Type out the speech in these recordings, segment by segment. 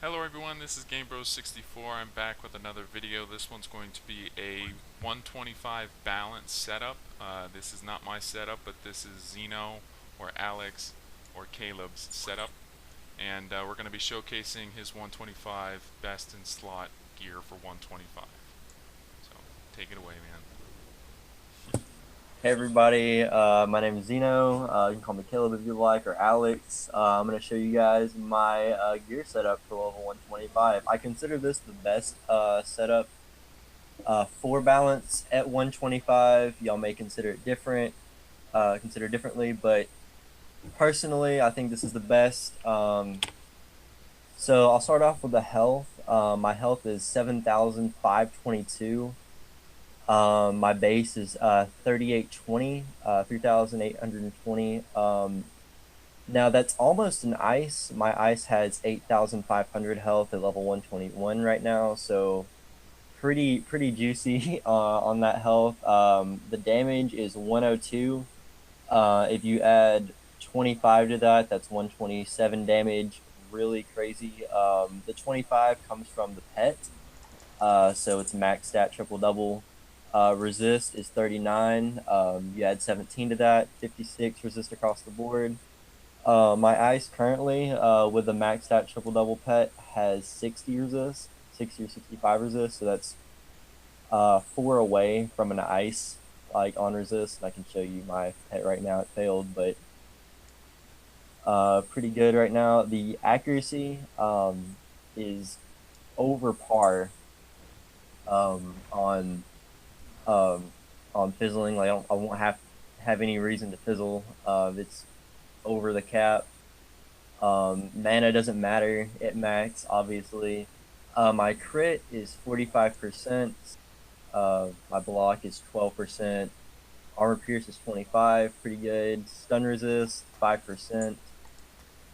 Hello everyone, this is GameBros64. I'm back with another video. This one's going to be a 125 balance setup. This is not my setup, but this is Xeno or Alex or Caleb's setup. And we're going to be showcasing his 125 best in slot gear for 125. So take it away, man. Hey everybody, my name is Xeno. You can call me Caleb if you like, or Alex. I'm going to show you guys my gear setup for level 125. I consider this the best setup for balance at 125. Y'all may consider it consider differently, but personally, I think this is the best. So I'll start off with the health. My health is 7,522. My base is 3820, 3820. Now that's almost an ice. My ice has 8,500 health at level 121 right now, so pretty juicy on that health. The damage is 102. If you add 25 to that, that's 127 damage. Really crazy. The 25 comes from the pet. So it's max stat triple double. Resist is 39. You add 17 to that, 56 resist across the board. My ice currently, with the max stat triple double pet, has 60 resist, 60 or 65 resist. So that's 4 away from an ice like on resist. And I can show you my pet right now. It failed, but pretty good right now. The accuracy is over par um, um, on fizzling. Like I won't have any reason to fizzle. It's over the cap. Mana doesn't matter at max, obviously. My crit is 45%. My block is 12%. Armor pierce is 25, pretty good. Stun resist 5%.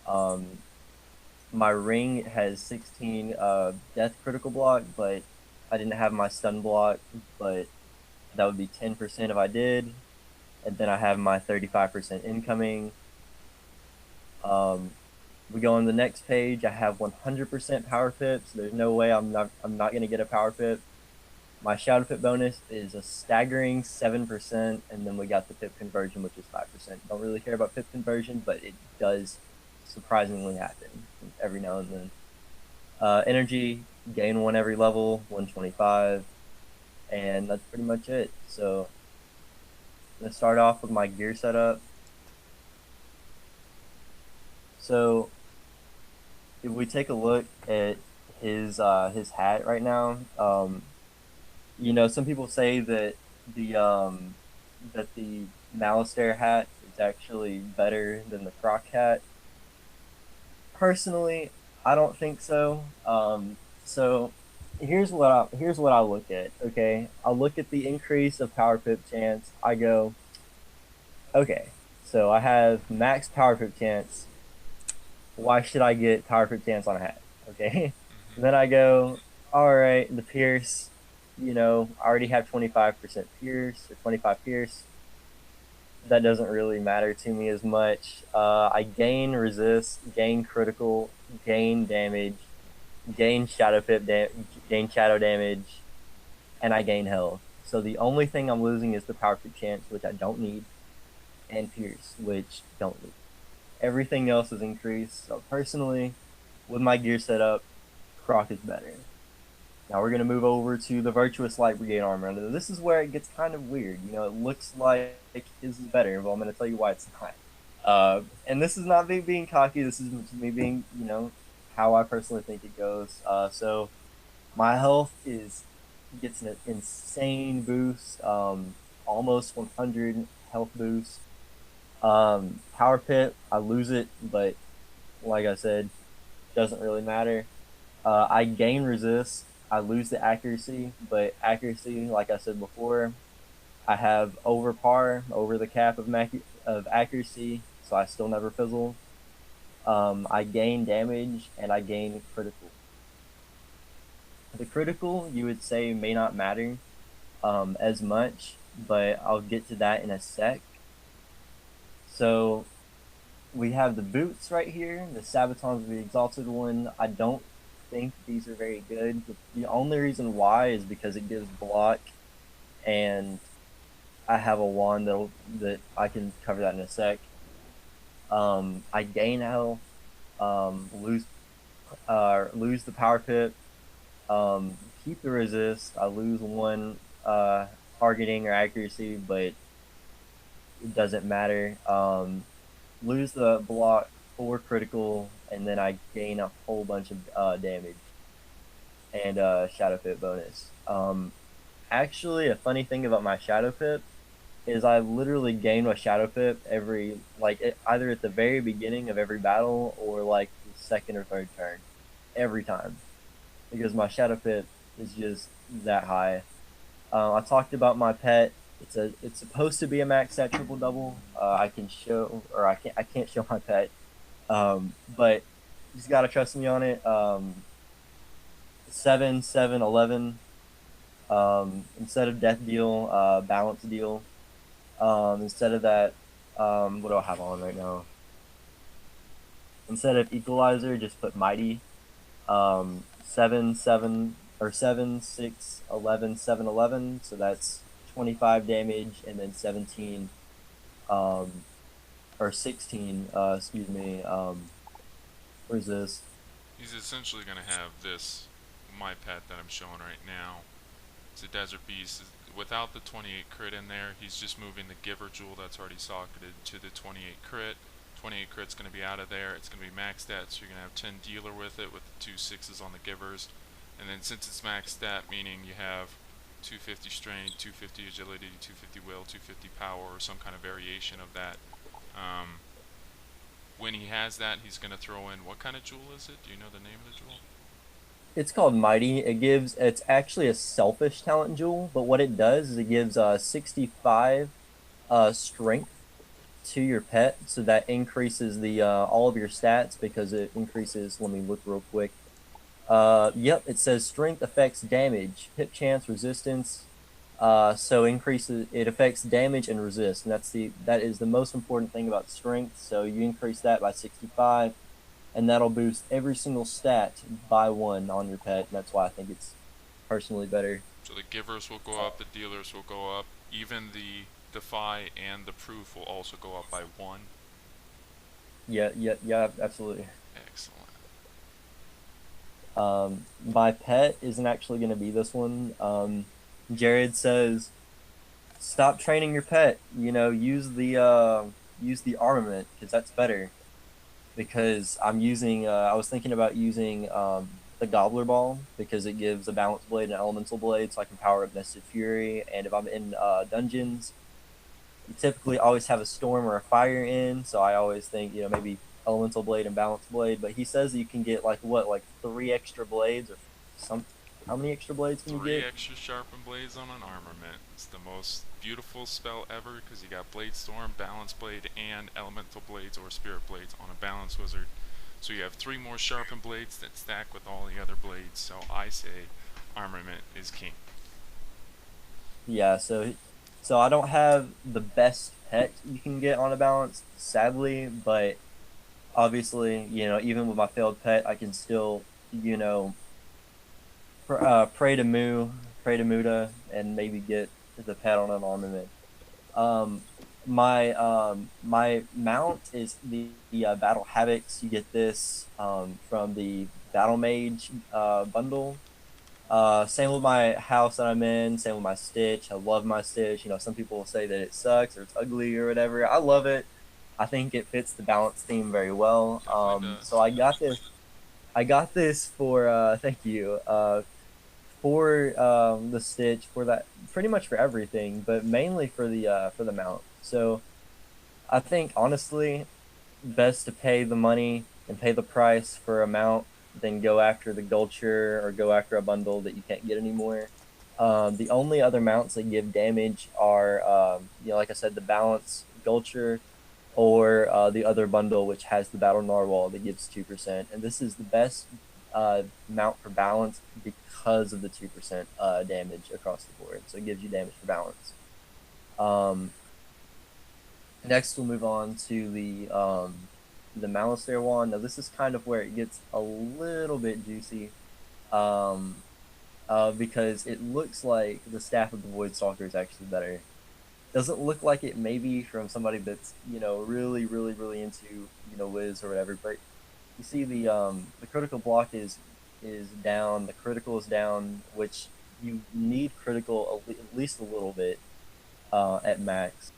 Um, my ring has 16 death critical block, but I didn't have my stun block, but that would be 10% if I did. And then I have my 35% incoming. We go on the next page. I have 100% power pips. There's no way I'm not gonna get a power pip. My shadow pip bonus is a staggering 7%, and then we got the pip conversion, which is 5%. Don't really care about pip conversion, but it does surprisingly happen every now and then. Energy, gain 1 every level, 125, and that's pretty much it. So I'm gonna start off with my gear setup. So if we take a look at his hat right now, some people say that the Malistaire hat is actually better than the Croc hat. Personally, I don't think so. So here's what I look at. Okay, I look at the increase of power pip chance. I go, okay, so I have max power pip chance. Why should I get power pip chance on a hat? Okay, and then I go, all right, the pierce. I already have 25% pierce or 25 pierce. That doesn't really matter to me as much. I gain resist, gain critical, gain damage, gain gain shadow damage, and I gain health. So the only thing I'm losing is the power creep chance, which I don't need, and pierce, which don't need. Everything else is increased. So personally, with my gear setup, Croc is better. Now we're gonna move over to the Virtuous Light Brigade armor. Now, this is where it gets kind of weird. It looks like his is better, but I'm gonna tell you why it's not. And this is not me being cocky. This is me being, how I personally think it goes. So my health is gets an insane boost, almost 100 health boost. Power pit, I lose it, but like I said, doesn't really matter. I gain resist. I lose the accuracy, but accuracy, like I said before, I have over par, over the cap of accuracy, so I still never fizzle. I gain damage and I gain critical. The critical, you would say, may not matter as much, but I'll get to that in a sec. So we have the boots right here, the Sabatons of the Exalted One. I don't think these are very good. The only reason why is because it gives block, and I have a wand that I can cover that in a sec. I gain health, lose lose the power pip, keep the resist. I lose one targeting or accuracy, but it doesn't matter. Lose the block for critical, and then I gain a whole bunch of damage and shadow pip bonus. Actually, a funny thing about my shadow pip is I literally gain a shadow pip every either at the very beginning of every battle or like the second or third turn, every time, because my shadow pip is just that high. I talked about my pet. It's supposed to be a max stat triple double. I can show, or I can't show my pet, but you just gotta trust me on it. 7 7 11. Instead of death deal, balance deal. Instead of that, what do I have on right now? Instead of equalizer, just put mighty. 7 7 or 7 6 11 7 11. So that's 25 damage, and then 17 or 16. Excuse me. Where's this? He's essentially going to have this, my pet that I'm showing right now. It's a Desert Beast. Without the 28 crit in there, he's just moving the Giver Jewel that's already socketed to the 28 crit. 28 crit's going to be out of there. It's going to be max stat, so you're going to have 10 dealer with it, with the 2 6s on the Givers. And then since it's max stat, meaning you have 250 strength, 250 agility, 250 will, 250 power, or some kind of variation of that. When he has that, he's going to throw in, what kind of jewel is it? Do you know the name of the jewel? It's called Mighty. It's actually a selfish talent jewel, but what it does is it gives 65 strength to your pet, so that increases the all of your stats because it increases. Let me look real quick. Yep, it says strength affects damage, hit chance, resistance. So increases it affects damage and resist, and that is the most important thing about strength. So you increase that by 65, and that'll boost every single stat by 1 on your pet. And that's why I think it's personally better. So the Givers will go up, the Dealers will go up, even the Defy and the Proof will also go up by 1. Yeah, absolutely. Excellent. My pet isn't actually going to be this one. Jared says, stop training your pet. Use the armament, because that's better. Because I was thinking about using the Gobbler Ball, because it gives a Balance Blade and an Elemental Blade, so I can power up Nested Fury. And if I'm in dungeons, you typically always have a Storm or a Fire in, so I always think, maybe Elemental Blade and Balance Blade. But he says you can get like 3 extra blades or some. How many extra blades can you get? 3 extra sharpened blades on an armament. It's the most beautiful spell ever, because you got Blade Storm, Balance Blade, and Elemental Blades or Spirit Blades on a Balance Wizard. So you have 3 more sharpened blades that stack with all the other blades. So I say armament is king. Yeah, so I don't have the best pet you can get on a balance, sadly, but obviously, even with my failed pet, I can still, pray to Muda, and maybe get the pet on an armament. My mount is the Battle Havocs. You get this from the Battle Mage bundle. Same with my house that I'm in. Same with my Stitch. I love my Stitch. Some people will say that it sucks or it's ugly or whatever. I love it. I think it fits the balance theme very well. So I got this. I got this for thank you for the Stitch, for that, pretty much for everything, but mainly for the mount. So I think honestly, best to pay the money and pay the price for a mount than go after the Gulcher or go after a bundle that you can't get anymore. The only other mounts that give damage are, like I said, the Balance Gulcher, or the other bundle, which has the Battle Narwhal that gives 2%. And this is the best mount for balance because of the 2% damage across the board. So it gives you damage for balance. Next, we'll move on to the Malistaire wand. Now, this is kind of where it gets a little bit juicy. Um, because it looks like the Staff of the Void Stalker is actually better. Doesn't look like it maybe from somebody that's really really into Wiz or whatever, but you see the critical block is down, the critical is down, which you need critical at least a little bit at max.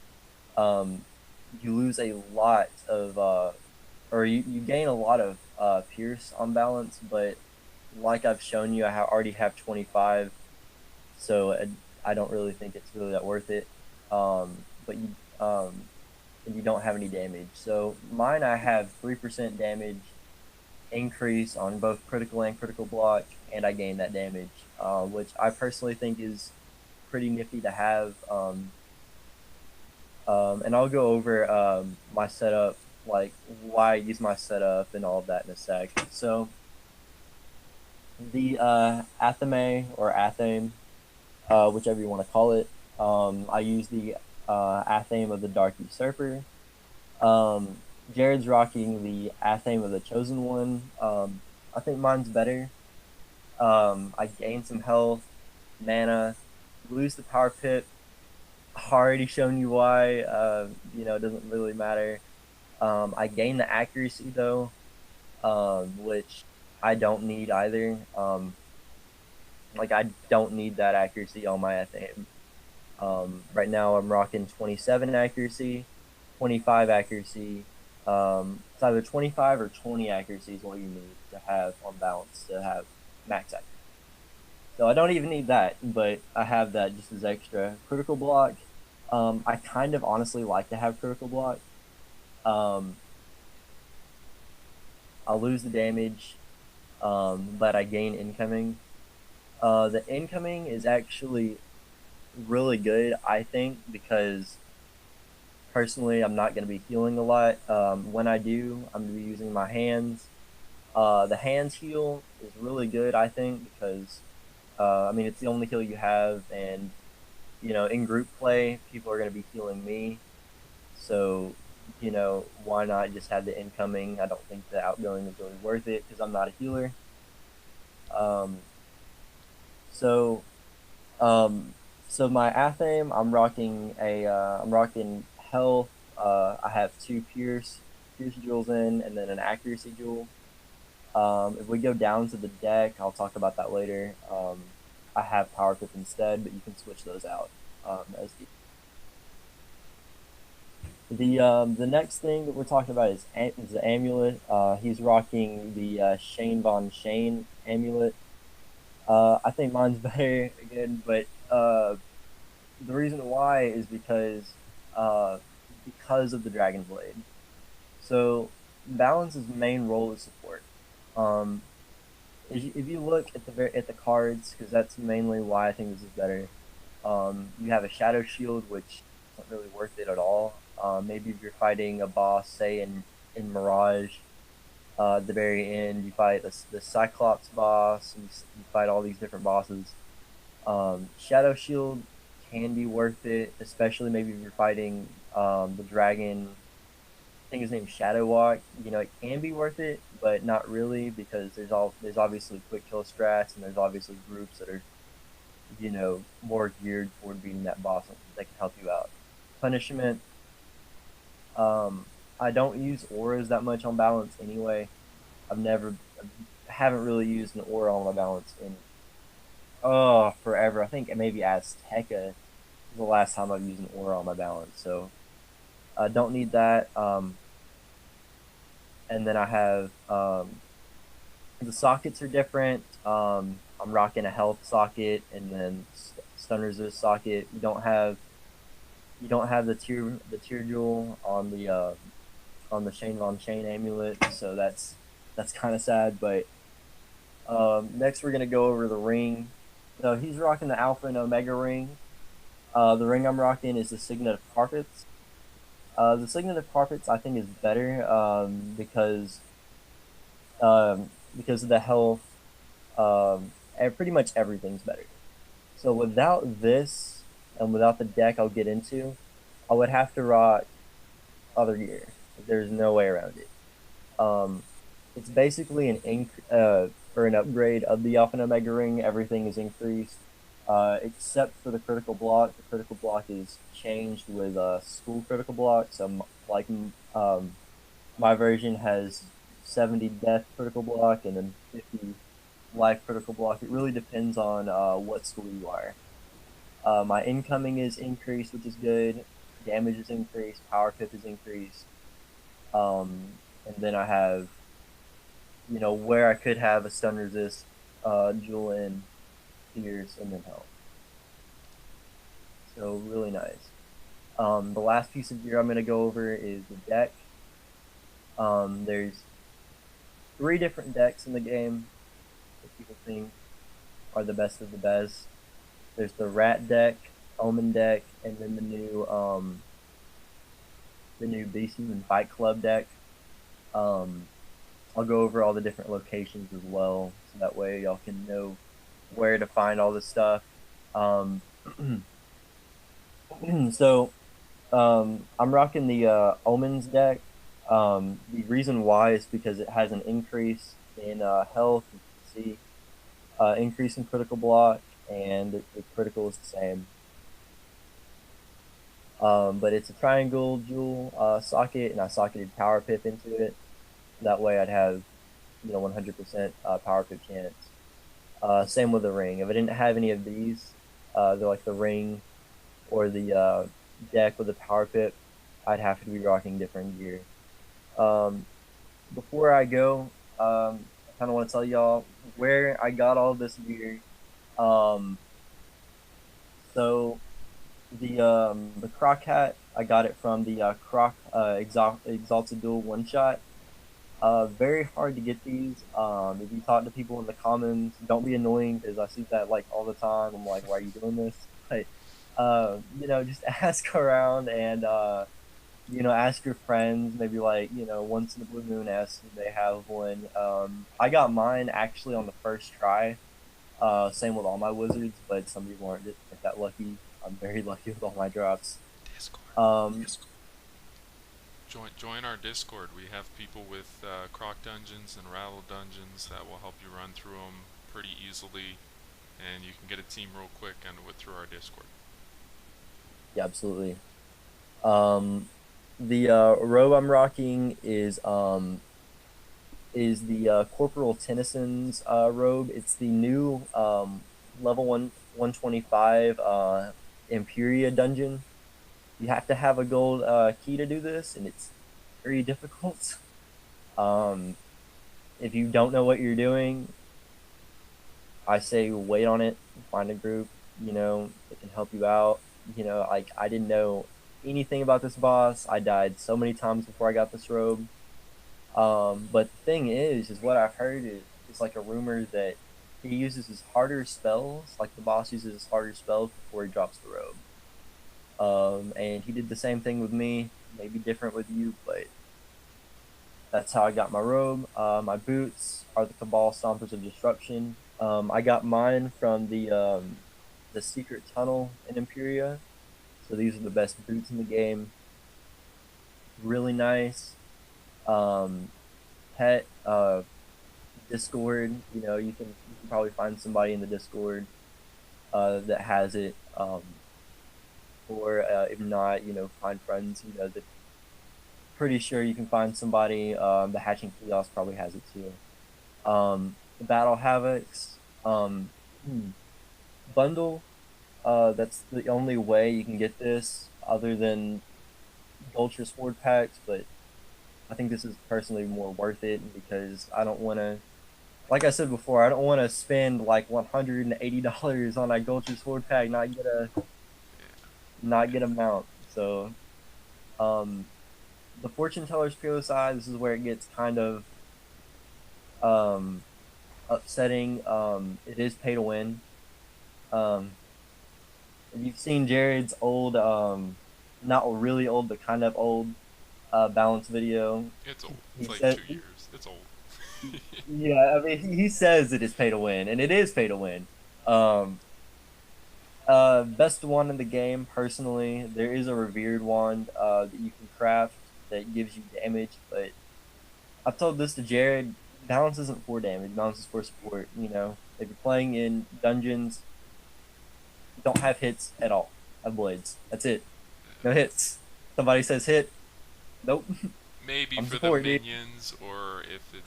Um, you lose a lot of or you gain a lot of Pierce on balance, but like I've shown you, already have 25, so I don't really think it's really that worth it. But and you don't have any damage. So mine, I have 3% damage increase on both critical and critical block, and I gain that damage, which I personally think is pretty nifty to have. And I'll go over my setup, like why I use my setup and all of that in a sec. So the Athame or Athame, whichever you want to call it, I use the Athame of the Dark Usurper. Um, Jared's rocking the Athame of the Chosen One. I think mine's better. I gain some health, mana, lose the power pip. Already shown you why. It doesn't really matter. I gain the accuracy though, which I don't need either. Like I don't need that accuracy on my Athame. Right now I'm rocking 27 accuracy, 25 accuracy. It's either 25 or 20 accuracy is what you need to have on balance to have max accuracy. So I don't even need that, but I have that just as extra. Critical block. I kind of honestly like to have critical block. Um, I'll lose the damage, but I gain incoming. The incoming is actually really good, I think, because personally I'm not going to be healing a lot. When I do, I'm going to be using my hands. The hands heal is really good, I think, because I mean it's the only heal you have, and in group play, people are going to be healing me. So, why not just have the incoming? I don't think the outgoing is really worth it because I'm not a healer. Um, so, um, so my Athame, I'm rocking health. I have two Pierce jewels in, and then an accuracy jewel. If we go down to the deck, I'll talk about that later. I have Power Pip instead, but you can switch those out as the next thing that we're talking about is the amulet. He's rocking the Shane Von Shane amulet. I think mine's better again, but the reason why is because of the Dragon Blade. So Balance's main role is support. Um, if you look at the cards, because that's mainly why I think this is better. You have a Shadow Shield, which isn't really worth it at all. Maybe if you're fighting a boss, say in Mirage, at the very end, you fight the Cyclops boss, and you fight all these different bosses. Shadow Shield can be worth it, especially maybe if you're fighting the dragon. I think his name's Shadow Walk. It can be worth it, but not really because there's obviously quick kill strats, and there's obviously groups that are more geared toward beating that boss that can help you out. Punishment. I don't use auras that much on balance anyway. I haven't really used an aura on my balance in forever. I think maybe Azteca is the last time I've used an aura on my balance. So I don't need that. And then I have the sockets are different. I'm rocking a health socket and then stun resist socket. You don't have the tier jewel on the Shane Von Shane amulet, so that's kind of sad. But next we're gonna go over the ring. So he's rocking the Alpha and Omega ring. The ring I'm rocking is the Signet of Carpets. The Signet of Carpets I think is better because of the health. And pretty much everything's better. So without this and without the deck I'll get into, I would have to rock other gear. There's no way around it. It's basically for an upgrade of the Alpha and Omega ring, everything is increased, except for the critical block. The critical block is changed with school critical block. So like my version has 70 death critical block and then 50 life critical block. It really depends on what school you are. My incoming is increased, which is good. Damage is increased. Power pip is increased. And then I have, where I could have a stun resist, jewel in, pierce, and then health. So really nice. The last piece of gear I'm going to go over is the deck. There's 3 different decks in the game that people think are the best of the best. There's the Rat deck, Omen deck, and then the new Beasties and Fight Club deck. I'll go over all the different locations as well, so that way y'all can know where to find all this stuff. So I'm rocking the Omens deck. The reason why is because it has an increase in health. You can see increase in critical block, and the critical is the same. But it's a triangle jewel socket, and I socketed power pip into it. That way I'd have 100% power pip chance. Same with the ring. If I didn't have any of these, they're like the ring or the deck with the power pip, I'd have to be rocking different gear. Before I go, I kind of want to tell y'all where I got all this gear. So the Croc hat, I got it from the Croc Exalted Duel one shot. Very hard to get these. If you talk to people in the comments, don't be annoying because I see that like all the time. I'm like, why are you doing this? But just ask around and ask your friends. Maybe like once in a blue moon, ask if they have one. I got mine actually on the first try. Same with all my wizards, but some people aren't that lucky. I'm very lucky with all my drops. Discord. Join our Discord. We have people with Croc dungeons and Rattle dungeons that will help you run through them pretty easily, and you can get a team real quick and through our Discord. Yeah, absolutely. The robe I'm rocking is the Corporal Tennyson's robe. It's the new level 125 Imperia dungeon. You have to have a gold key to do this, and it's very difficult. If you don't know what you're doing, I say wait on it, find a group, that can help you out. Like I didn't know anything about this boss. I died so many times before I got this robe. But the thing is what I've heard is like a rumor that he uses his harder spells, like the boss uses his harder spells before he drops the robe. And he did the same thing with me, maybe different with you, but that's how I got my robe. My boots are the Cabal Stompers of Disruption. I got mine from the secret tunnel in Imperia. So these are the best boots in the game. Really nice. Pet Discord. You can probably find somebody in the Discord that has it. Or if not, find friends. That pretty sure you can find somebody. The Hatching Chaos probably has it too. The Battle Havocs bundle. That's the only way you can get this, other than Ultra Sword packs. But I think this is personally more worth it because I don't want to. Like I said before, I don't want to spend like $180 on a Ultra Sword pack, not get a mount. So, the Fortune Teller's POSI, this is where it gets kind of upsetting. It is pay to win. You've seen Jared's old, not really old, but kind of old, balance video. It's old. It's like 2 years. It's old. Yeah, I mean, he says it is pay to win, and it is pay to win. Best wand in the game, personally. There is a revered wand that you can craft that gives you damage, but I've told this to Jared. balance isn't for damage. Balance is for support. You know, if you're playing in dungeons, don't have hits at all. Have blades. That's it. No hits. Somebody says hit. Nope. Maybe I'm for the support, dude. minions, or if it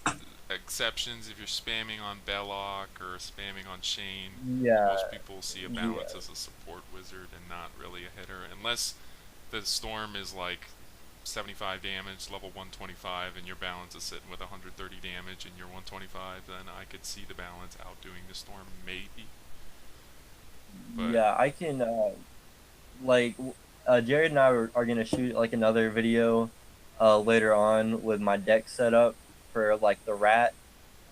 exceptions, if you're spamming on Belloc or spamming on Shane, Yeah. most people see a balance Yeah. as a support wizard and not really a hitter, unless the storm is like 75 damage, level 125, and your balance is sitting with 130 damage and you're 125, then I could see the balance outdoing the storm, maybe. But Yeah. I can. Like, Jared and I are gonna shoot like another video, later on with my deck setup for like the rat.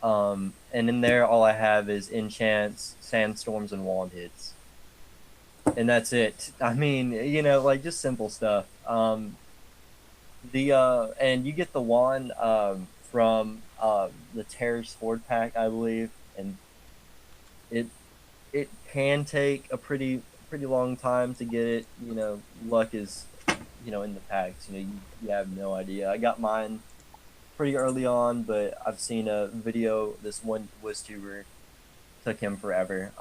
And in there, all I have is enchants, sandstorms, and wand hits, and that's it. I mean, you know, like just simple stuff. And you get the wand from the Terror's Horde pack, I believe, and it it can take a pretty long time to get it. You know, luck is, you know, in the packs. You know, you have no idea. I got mine pretty early on, but I've seen a video. This one WizTuber took him forever.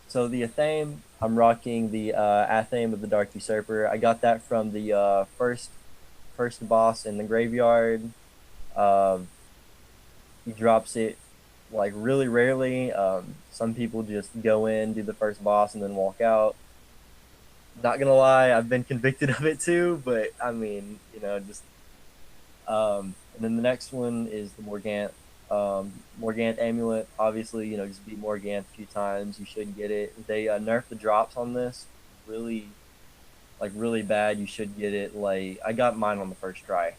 So the Athame, I'm rocking the Athame of the Dark Usurper. I got that from the first boss in the graveyard. Um, he drops it like really rarely. Some people just go in, do the first boss, and then walk out. Not gonna lie, I've been convicted of it too, but I mean, you know, just and then the next one is the Morgant amulet. Obviously, you know, just beat Morgant a few times. You should get it. They nerfed the drops on this really, like really bad. You should get it. Like I got mine on the first try.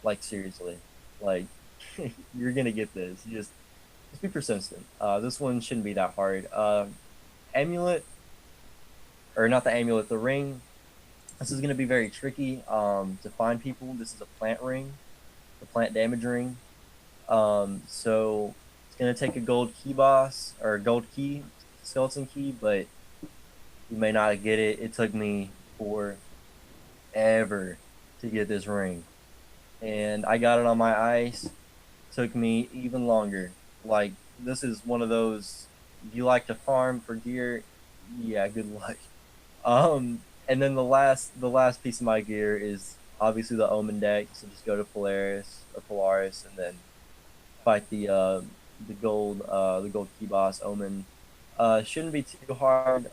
Like seriously, like you're gonna get this. Just be persistent. This one shouldn't be that hard. Amulet, or not the amulet, the ring. This is gonna be very tricky to find people. This is a plant ring, the plant damage ring. So it's gonna take a gold key boss or a gold key skeleton key, but you may not get it. It took me forever to get this ring, and I got it on my ice. Took me even longer. Like this is one of those. If you like to farm for gear, yeah, good luck. And then the last piece of my gear is obviously the Omen deck. So just go to Polaris, and then fight the gold key boss Omen. Shouldn't be too hard.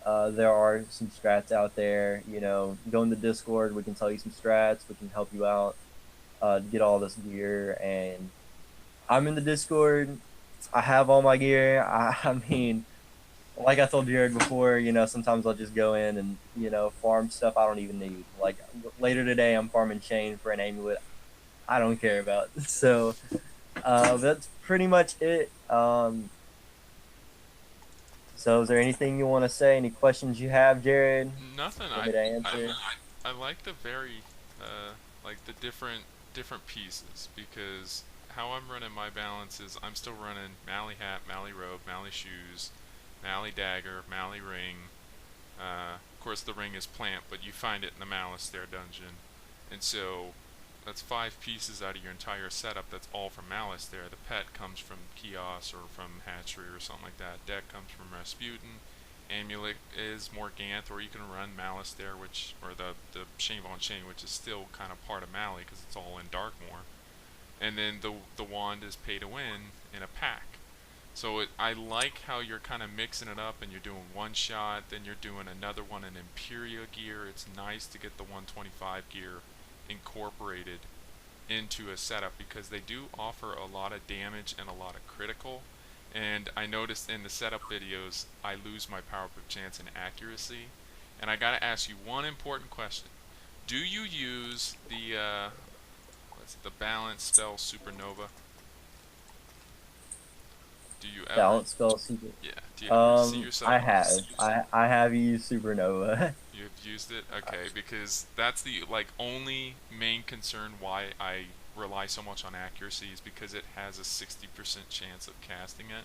There are some strats out there. You know, go in the Discord. We can tell you some strats. We can help you out to get all this gear. And I'm in the Discord. I have all my gear. I mean, like I told Jared before, you know, sometimes I'll just go in and, you know, farm stuff I don't even need. Like later today, I'm farming chain for an amulet I don't care about. So that's pretty much it. So is there anything you want to say? Any questions you have, Jared? nothing. Want me to I answer? I like the very like the different pieces, because how I'm running my balance is I'm still running Mally hat, Mally robe, Mally shoes, Mally dagger, Mally ring. Of course, the ring is plant, but you find it in the Malice there dungeon, and so that's 5 pieces out of your entire setup. That's all from Malice there. The pet comes from Kios or from Hatchery or something like that. Deck comes from Rasputin. Amulet is Morganth, or you can run Malice there, which, or the Shane Von Shane, which is still kind of part of Mali because it's all in Darkmoor. And then the wand is pay to win in a pack. So I like how you're kind of mixing it up, and you're doing one shot, then you're doing another one in Imperia gear. It's nice to get the 125 gear incorporated into a setup, because they do offer a lot of damage and a lot of critical. And I noticed in the setup videos, I lose my power up chance and accuracy. And I gotta ask you one important question: do you use the balance spell Supernova? Do you ever? Balance spell secret. Yeah. Do you ever see I yourself? have. I have used Supernova. You've used it? Okay, because that's the like only main concern why I rely so much on accuracy, is because it has a 60% chance of casting it.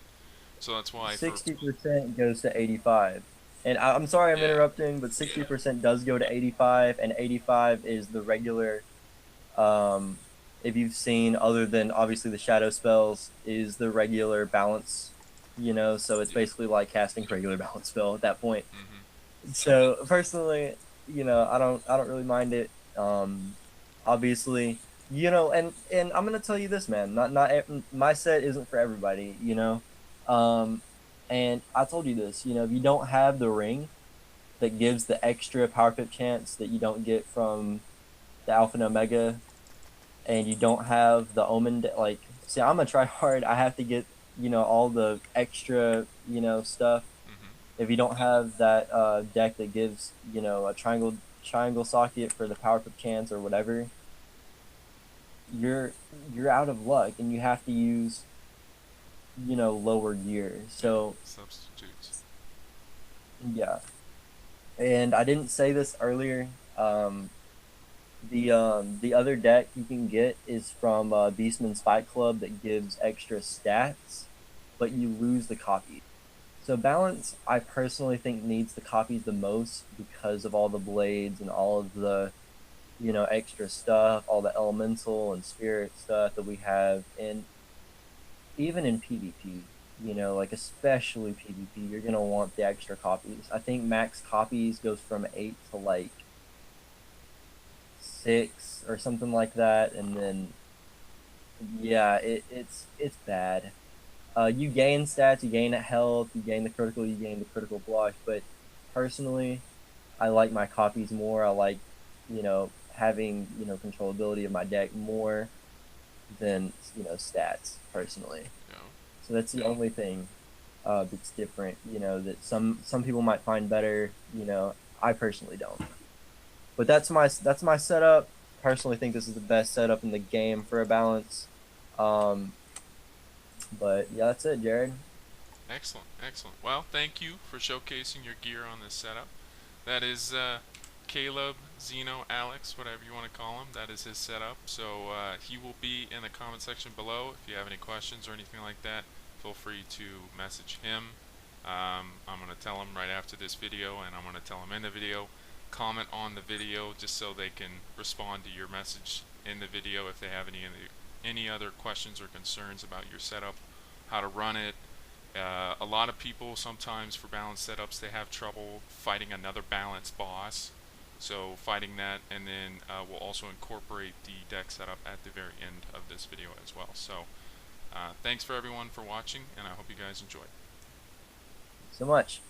So that's why for 60% goes to 85. And I'm sorry I'm yeah. interrupting, but 60% does go to 85, and 85 um if you've seen, other than obviously the shadow spells, is the regular balance. So it's Yeah. basically like casting a regular balance spell at that point. Mhm. So personally, I don't really mind it. Obviously, and I'm gonna tell you this, man. My set isn't for everybody. Um, and I told you this. If you don't have the ring that gives the extra power pip chance that you don't get from the Alpha and Omega, and you don't have the Omen, like, see, I'm gonna try hard. I have to get all the extra stuff. Mhm. If you don't have that deck that gives a triangle socket for the power pip chance or whatever, you're you're out of luck, and you have to use lower gear. Yeah. So Substitutes. yeah, and I didn't say this earlier. Um, the other deck you can get is from Beastman's Fight Club that gives extra stats, but you lose the copies. So balance, I personally think needs the copies the most because of all the blades and all of the extra stuff, all the elemental and spirit stuff that we have, and even in PvP, like especially PvP, you're gonna want the extra copies. I think max copies goes from 8 to like 6 or something like that, and Wow. then yeah, it's bad. You gain stats, you gain health, you gain the critical, you gain the critical block, but personally, I like my copies more. I like, having, controllability of my deck more than, stats personally. Yeah. So that's the only thing that's different, that some people might find better, I personally don't. But that's my setup. Personally think this is the best setup in the game for a balance. Um, but yeah, that's it, Jared. Excellent, excellent. Well, thank you for showcasing your gear on this setup. That is Caleb, Xeno, Alex, whatever you want to call him. That is his setup. So he will be in the comment section below. If you have any questions or anything like that, feel free to message him. I'm going to tell him right after this video, and I'm going to tell him in the video. Comment on the video just so they can respond to your message in the video if they have any other questions or concerns about your setup, how to run it. A lot of people sometimes for balance setups they have trouble fighting another balance boss. So fighting that, and then we'll also incorporate the deck setup at the very end of this video as well. So thanks for everyone for watching, and I hope you guys enjoyed. So much.